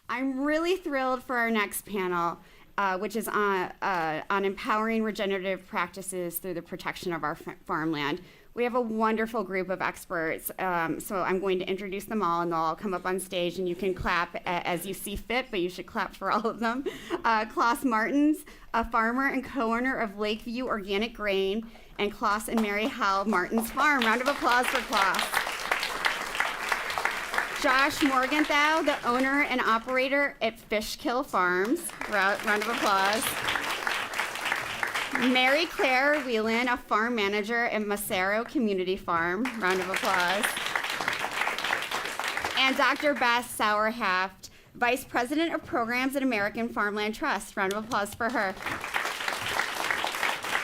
I'm really thrilled for our next panel, which is on empowering regenerative practices through the protection of our farmland. We have a wonderful group of experts, so I'm going to introduce them all, and they'll all come up on stage, and you can clap as you see fit, but you should clap for all of them. Klaas Martens, a farmer and co-owner of Lakeview Organic Grain, and Klaas and Mary-Howell Martens Farm. Round of applause for Klaas. Josh Morgenthau, the owner and operator at Fishkill Farms. Round of applause. Mary Claire Whelan, a farm manager at Massaro Community Farm. Round of applause. And Dr. Beth Sauerhaft, Vice President of Programs at American Farmland Trust. Round of applause for her.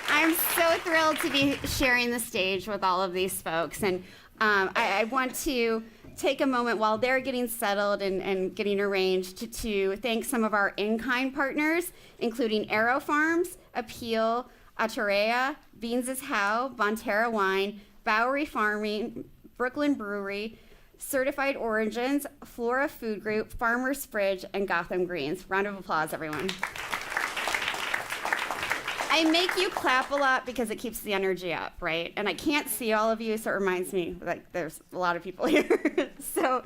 I'm so thrilled to be sharing the stage with all of these folks. And I want to take a moment while they're getting settled and getting arranged to thank some of our in-kind partners, including Arrow Farms, Appeal, Aturea, Beans' How, Bonterra Wine, Bowery Farming, Brooklyn Brewery, Certified Origins, Flora Food Group, Farmer's Fridge, and Gotham Greens. Round of applause, everyone. I make you clap a lot because it keeps the energy up, right? And I can't see all of you, so it reminds me like there's a lot of people here. So,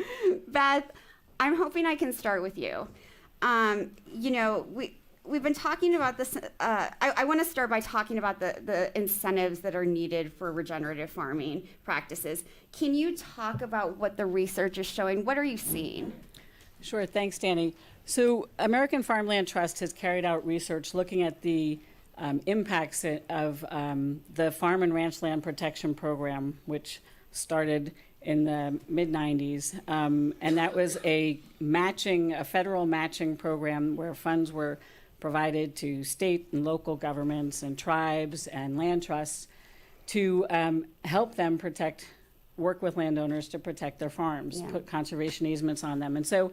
Beth, I'm hoping I can start with you. We've been talking about this. I want to start by talking about the incentives that are needed for regenerative farming practices. Can you talk about what the research is showing? What are you seeing? Sure, thanks, Danny. So American Farmland Trust has carried out research looking at the impacts of the Farm and Ranch Land Protection Program, which started in the mid-90s. And that was a federal matching program where funds were provided to state and local governments and tribes and land trusts to help them work with landowners to protect their farms, put conservation easements on them. And so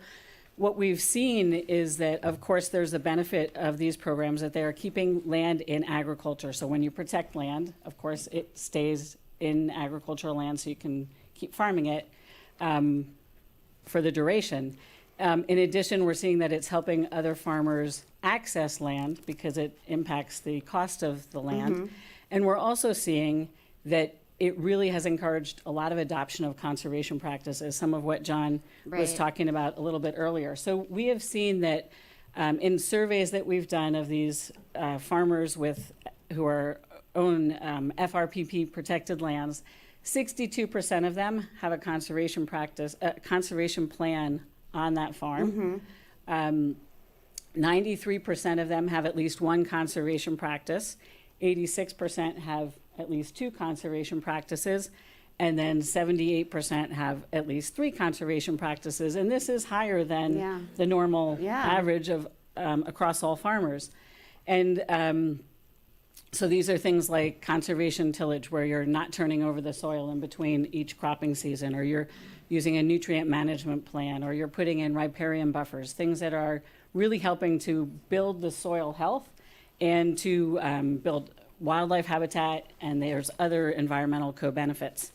what we've seen is that, of course, there's the benefit of these programs that they are keeping land in agriculture. So when you protect land, of course, it stays in agricultural land so you can keep farming it for the duration. In addition, we're seeing that it's helping other farmers access land because it impacts the cost of the land. Mm-hmm. And we're also seeing that it really has encouraged a lot of adoption of conservation practices, some of what John was talking about a little bit earlier. So we have seen that in surveys that we've done of these farmers who own FRPP protected lands, 62% of them have a conservation plan on that farm. Mm-hmm. 93% of them have at least one conservation practice. 86% have at least two conservation practices, and then 78% have at least three conservation practices. And this is higher than the normal average of across all farmers. And so these are things like conservation tillage, where you're not turning over the soil in between each cropping season, or you're using a nutrient management plan, or you're putting in riparian buffers, things that are really helping to build the soil health and to build wildlife habitat, and there's other environmental co-benefits.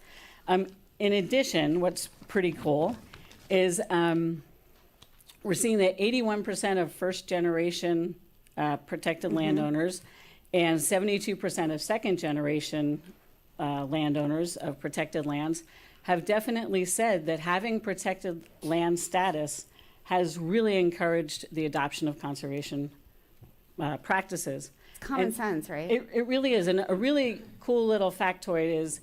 In addition, what's pretty cool is we're seeing that 81% of first-generation protected landowners and 72% of second-generation landowners of protected lands have definitely said that having protected land status has really encouraged the adoption of conservation practices. Common sense, right? It really is. And a really cool little factoid is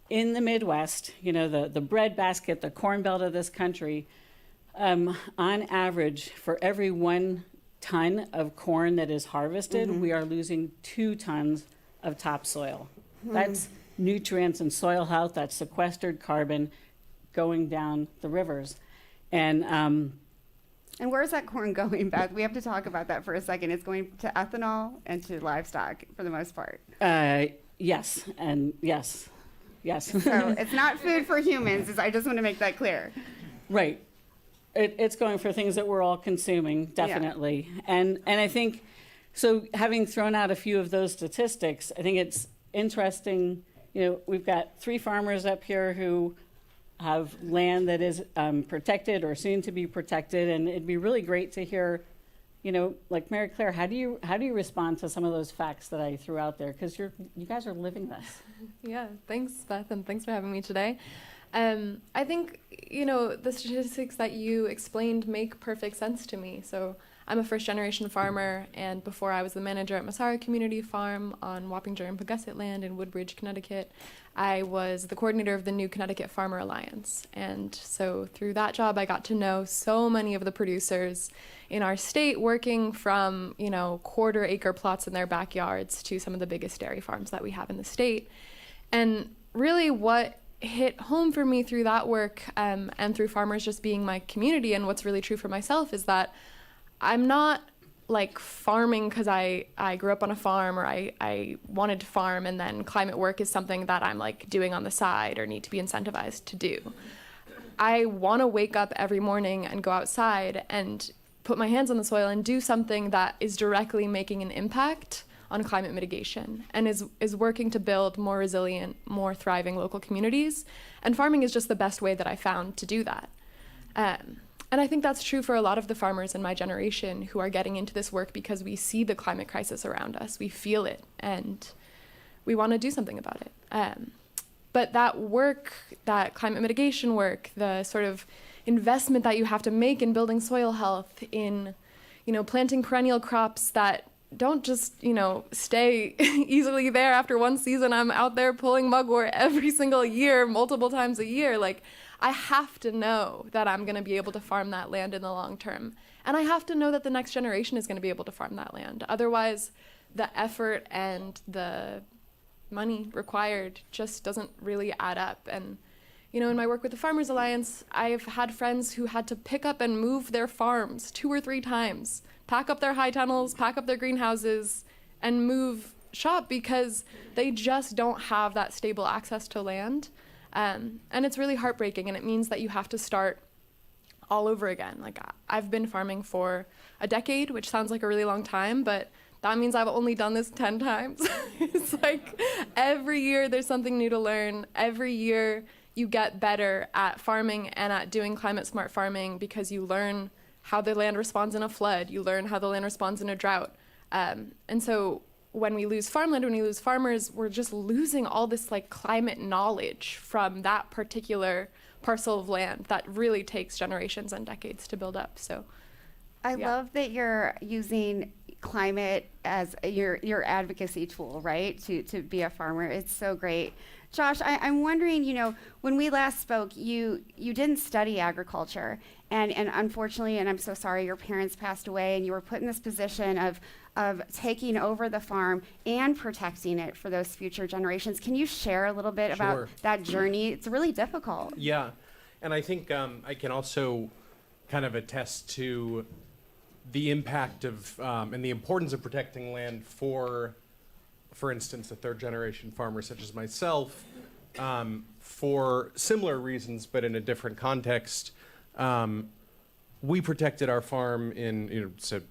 in the Midwest, the bread basket, the corn belt of this country, on average, for every 1 ton of corn that is harvested, we are losing 2 tons of topsoil. That's nutrients and soil health, that's sequestered carbon going down the rivers. And where's that corn going, Beth? We have to talk about that for a second. It's going to ethanol and to livestock for the most part. Yes, and yes. So it's not food for humans. I just want to make that clear. Right. It's going for things that we're all consuming, definitely. Yeah. And I think, so having thrown out a few of those statistics, I think it's interesting. We've got 3 farmers up here who have land that is protected or soon to be protected, and it'd be really great to hear, you know, like Mary Claire, how do you respond to some of those facts that I threw out there? Because you guys are living this. Yeah, thanks, Beth, and thanks for having me today. I think, you know, the statistics that you explained make perfect sense to me. So I'm a first-generation farmer, and before I was the manager at Massaro Community Farm on Wappinger and Pawcasset land in Woodbridge, Connecticut, I was the coordinator of the new Connecticut Farmer Alliance. And so through that job, I got to know so many of the producers in our state, working from, you know, quarter-acre plots in their backyards to some of the biggest dairy farms that we have in the state. And really what hit home for me through that work and through farmers just being my community, and what's really true for myself, is that I'm not like farming because I grew up on a farm, or I wanted to farm, and then climate work is something that I'm like doing on the side or need to be incentivized to do. I want to wake up every morning and go outside and put my hands on the soil and do something that is directly making an impact on climate mitigation and is working to build more resilient, more thriving local communities. And farming is just the best way that I found to do that. And I think that's true for a lot of the farmers in my generation who are getting into this work because we see the climate crisis around us, we feel it, and we want to do something about it. But that work, that climate mitigation work, the sort of investment that you have to make in building soil health, in, you know, planting perennial crops that don't just, you know, stay easily there after one season. I'm out there pulling mugwort every single year, multiple times a year. Like, I have to know that I'm going to be able to farm that land in the long term. And I have to know that the next generation is going to be able to farm that land. Otherwise, the effort and the money required just doesn't really add up. And, you know, in my work with the Farmers Alliance, I've had friends who had to pick up and move their farms 2 or 3 times, pack up their high tunnels, pack up their greenhouses, and move shop because they just don't have that stable access to land. And it's really heartbreaking, and it means that you have to start all over again. Like, I've been farming for a decade, which sounds like a really long time, but that means I've only done this 10 times. It's like every year there's something new to learn. Every year you get better at farming and at doing climate smart farming because you learn how the land responds in a flood. You learn how the land responds in a drought. And so when we lose farmland, when we lose farmers, we're just losing all this like climate knowledge from that particular parcel of land that really takes generations and decades to build up. So I love that you're using climate as your advocacy tool, right? To be a farmer. It's so great. Josh, I'm wondering, you know, when we last spoke, you didn't study agriculture, and unfortunately, and I'm so sorry, your parents passed away, and you were put in this position of taking over the farm and protecting it for those future generations. Can you share a little bit about that journey? It's really difficult. Yeah, and I think I can also kind of attest to the impact of and the importance of protecting land for instance, a third-generation farmer such as myself, for similar reasons, but in a different context. We protected our farm in, you know, so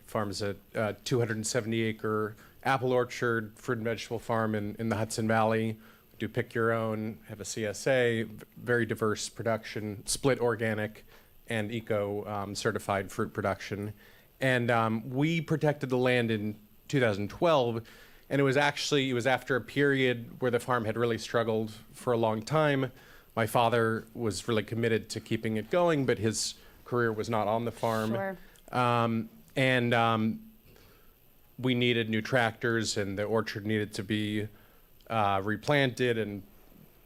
farm is a 270-acre apple orchard, fruit and vegetable farm in the Hudson Valley. Do pick your own, have a CSA, very diverse production, split organic and eco certified fruit production. And we protected the land in 2012. And it was after a period where the farm had really struggled for a long time. My father was really committed to keeping it going, but his career was not on the farm. Sure. We needed new tractors, and the orchard needed to be replanted and,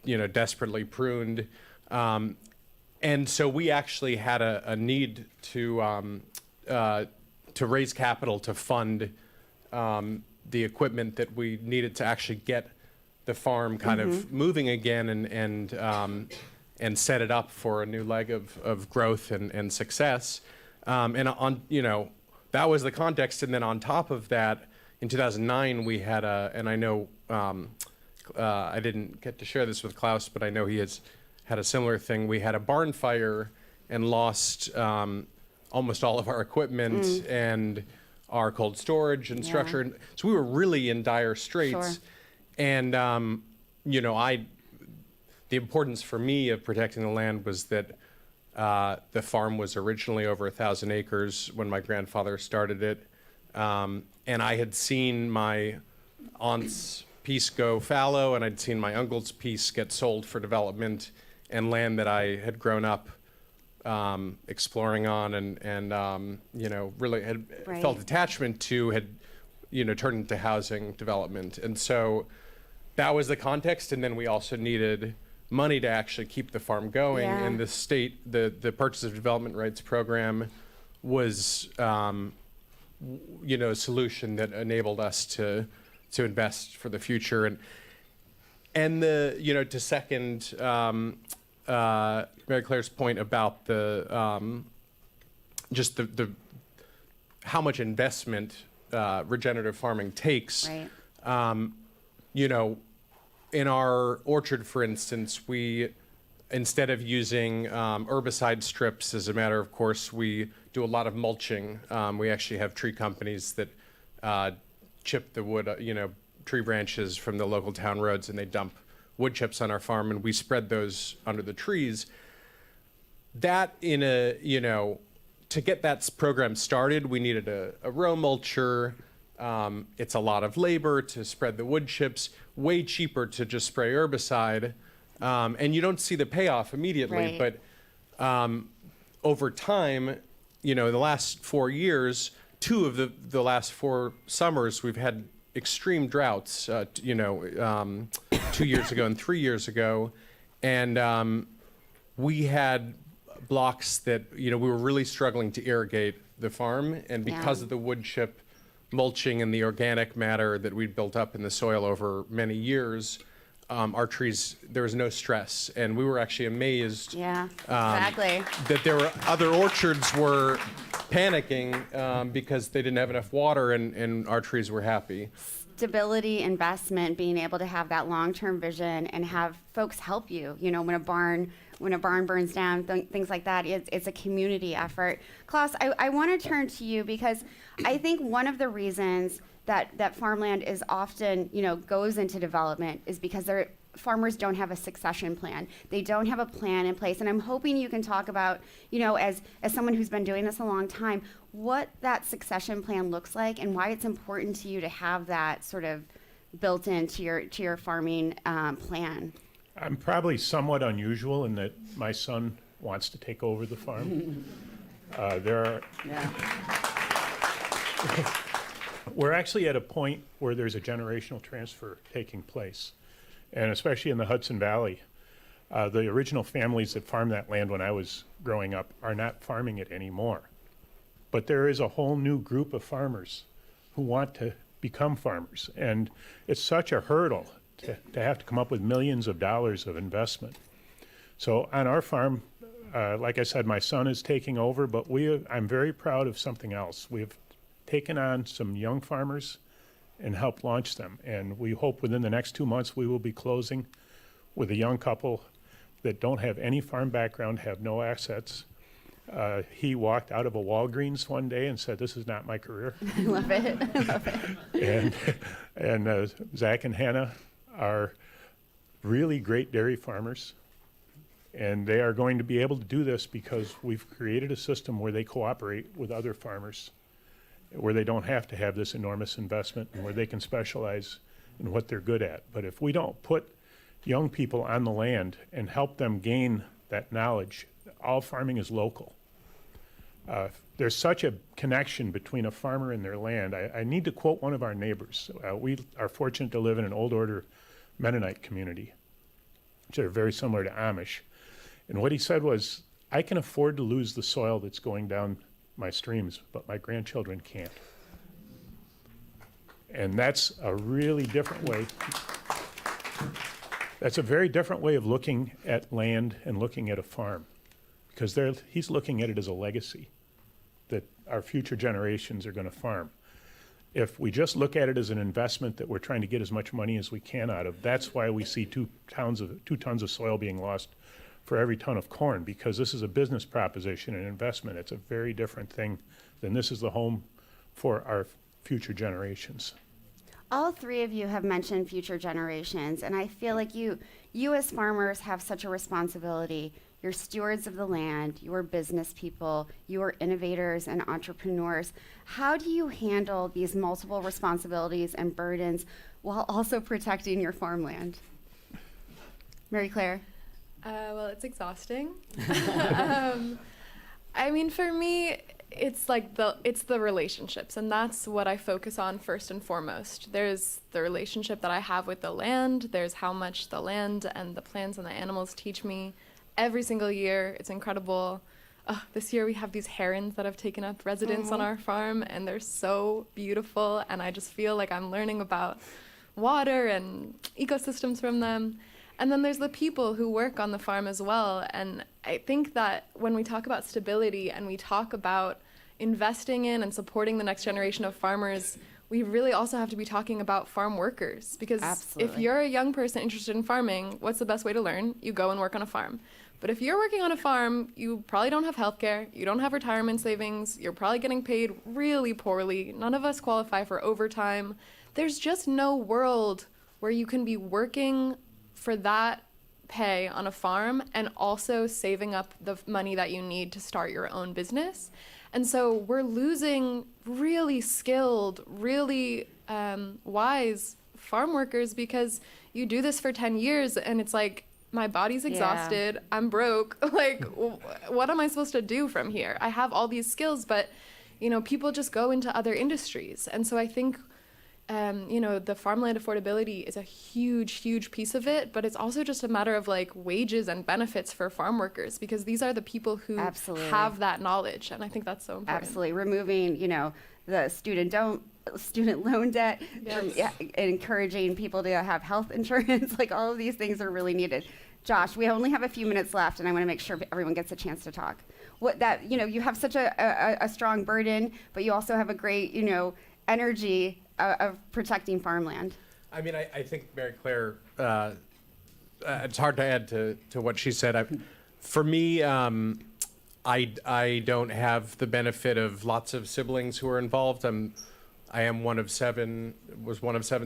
you know, desperately pruned. And so we actually had a need to raise capital to fund the equipment that we needed to actually get the farm kind of moving again and set it up for a new leg of growth and success. And on, you know, that was the context. And then on top of that, in 2009, we had and I know I didn't get to share this with Klaas, but I know he has had a similar thing. We had a barn fire and lost almost all of our equipment and our cold storage and structure. And so we were really in dire straits. Sure. And, you know, the importance for me of protecting the land was that the farm was originally over 1,000 acres when my grandfather started it. And I had seen my aunt's piece go fallow, and I'd seen my uncle's piece get sold for development, and land that I had grown up exploring on and really had Right. felt attachment to had, turned into housing development. And so that was the context. And then we also needed money to actually keep the farm going. Yeah. And the state, the Purchase of Development Rights program was, a solution that enabled us to invest for the future. And to second Mary Claire's point about the just the how much investment regenerative farming takes. Right. In our orchard, for instance, we, instead of using herbicide strips, as a matter of course, we do a lot of mulching. We actually have tree companies that chip the wood, tree branches from the local town roads, and they dump wood chips on our farm, and we spread those under the trees. That to get that program started, we needed a row mulcher. It's a lot of labor to spread the wood chips, way cheaper to just spray herbicide. And you don't see the payoff immediately, Right. but over time, in the last 4 years, 2 of the last 4 summers, we've had extreme droughts, 2 years ago and 3 years ago. And we had blocks that, we were really struggling to irrigate the farm. And because Yeah. of the wood chip mulching and the organic matter that we'd built up in the soil over many years, our trees, there was no stress. And we were actually amazed Yeah, exactly. that there were other orchards were panicking because they didn't have enough water, and our trees were happy. Stability, investment, being able to have that long-term vision and have folks help you. When a barn burns down, things like that. It's a community effort. Klaas, I want to turn to you because I think one of the reasons that farmland is often, goes into development is because farmers don't have a succession plan. They don't have a plan in place. And I'm hoping you can talk about, as someone who's been doing this a long time, what that succession plan looks like and why it's important to you to have that sort of built into your farming plan. I'm probably somewhat unusual in that my son wants to take over the farm. We're actually at a point where there's a generational transfer taking place, and especially in the Hudson Valley. The original families that farmed that land when I was growing up are not farming it anymore. But there is a whole new group of farmers who want to become farmers, and it's such a hurdle to have to come up with millions of dollars of investment. So on our farm, like I said, my son is taking over, but I'm very proud of something else. We've taken on some young farmers and helped launch them. And we hope within the next 2 months we will be closing with a young couple that don't have any farm background, have no assets. He walked out of a Walgreens one day and said, "This is not my career." I love it. I love it. And Zach and Hannah are really great dairy farmers. And they are going to be able to do this because we've created a system where they cooperate with other farmers, where they don't have to have this enormous investment and where they can specialize in what they're good at. But if we don't put young people on the land and help them gain that knowledge, all farming is local. There's such a connection between a farmer and their land. I need to quote one of our neighbors. We are fortunate to live in an old order Mennonite community, which are very similar to Amish. And what he said was, "I can afford to lose the soil that's going down my streams, but my grandchildren can't." And that's a really different way. That's a very different way of looking at land and looking at a farm, because he's looking at it as a legacy that our future generations are going to farm. If we just look at it as an investment that we're trying to get as much money as we can out of, that's why we see 2 tons of soil being lost for every ton of corn, because this is a business proposition and investment. It's a very different thing than this is the home for our future generations. All 3 of you have mentioned future generations, and I feel like you You as farmers have such a responsibility. You're stewards of the land, you're business people, you're innovators and entrepreneurs. How do you handle these multiple responsibilities and burdens while also protecting your farmland? Mary Claire? Well, it's exhausting. I mean, for me, it's the relationships, and that's what I focus on first and foremost. There's the relationship that I have with the land. There's how much the land and the plants and the animals teach me every single year. It's incredible. This year we have these herons that have taken up residence on our farm, and they're so beautiful, and I just feel like I'm learning about water and ecosystems from them. And then there's the people who work on the farm as well. And I think that when we talk about stability and we talk about investing in and supporting the next generation of farmers, we really also have to be talking about farm workers. Because if you're a young person interested in farming, what's the best way to learn? You go and work on a farm. But if you're working on a farm, you probably don't have healthcare, you don't have retirement savings, you're probably getting paid really poorly. None of us qualify for overtime. There's just no world where you can be working for that pay on a farm and also saving up the money that you need to start your own business. And so we're losing really skilled, really wise farm workers because you do this for 10 years and it's like, my body's exhausted, I'm broke, like, what am I supposed to do from here? I have all these skills, but, you know, people just go into other industries. And so I think you know, the farmland affordability is a huge, huge piece of it, but it's also just a matter of like wages and benefits for farm workers because these are the people who have that knowledge, and I think that's so important. Absolutely, removing, you know, the student loan debt, from, encouraging people to have health insurance, like all of these things are really needed. Josh, we only have a few minutes left, and I want to make sure everyone gets a chance to talk. What that, you know, you have such a strong burden, but you also have a great, you know, energy of protecting farmland. I mean, I think Mary Claire, it's hard to add to what she said. For me, I don't have the benefit of lots of siblings who are involved. I am one of seven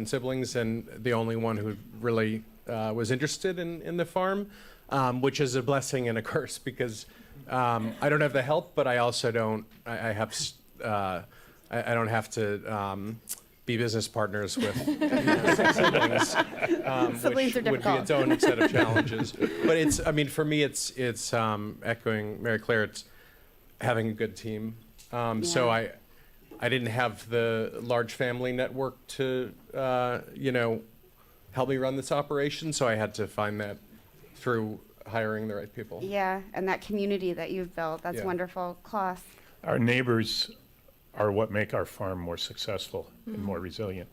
siblings, and the only one who really was interested in the farm, which is a blessing and a curse because I don't have the help, but I also don't. I don't have to be business partners with siblings, Siblings which are would be difficult. its own set of challenges. But it's, I mean, for me, it's echoing Mary Claire. It's having a good team. So I didn't have the large family network to, you know, help me run this operation. So I had to find that through hiring the right people. Yeah, and that community that you've built, that's wonderful. Klaas? Our neighbors are what make our farm more successful and more resilient.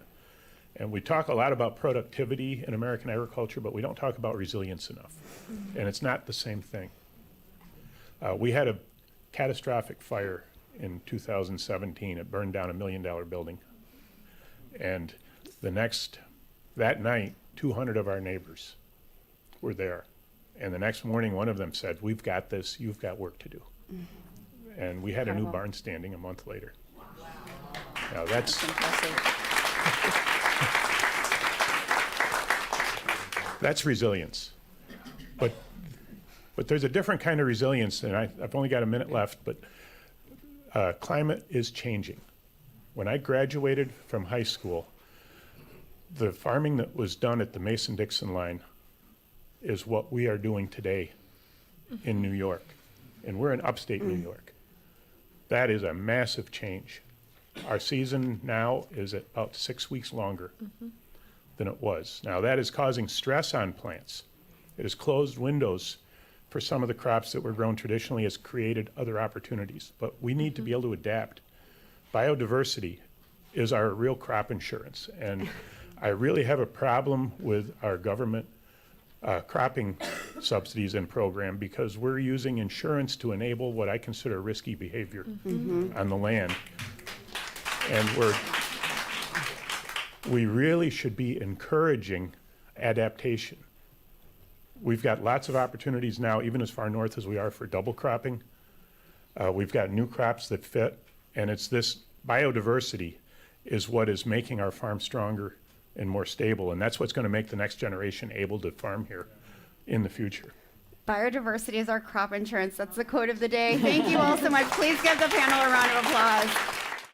And we talk a lot about productivity in American agriculture, but we don't talk about resilience enough. And it's not the same thing. We had a catastrophic fire in 2017. It burned down $1 million building. And that night, 200 of our neighbors were there. And the next morning, one of them said, "We've got this, you've got work to do." And we had a new barn standing a month later. Now that's Impressive. that's resilience. But there's a different kind of resilience, and I've only got a minute left, but climate is changing. When I graduated from high school, the farming that was done at the Mason-Dixon line is what we are doing today in New York. And we're in upstate New York. That is a massive change. Our season now is at about 6 weeks longer than it was. Now that is causing stress on plants. It has closed windows for some of the crops that were grown traditionally, has created other opportunities. But we need to be able to adapt. Biodiversity is our real crop insurance. And I really have a problem with our government cropping subsidies and program because we're using insurance to enable what I consider risky behavior on the land. And we really should be encouraging adaptation. We've got lots of opportunities now, even as far north as we are, for double cropping. We've got new crops that fit, and it's this biodiversity is what is making our farm stronger and more stable, and that's what's going to make the next generation able to farm here. in the future. Biodiversity is our crop insurance. That's the quote of the day. Thank you all so much. Please give the panel a round of applause.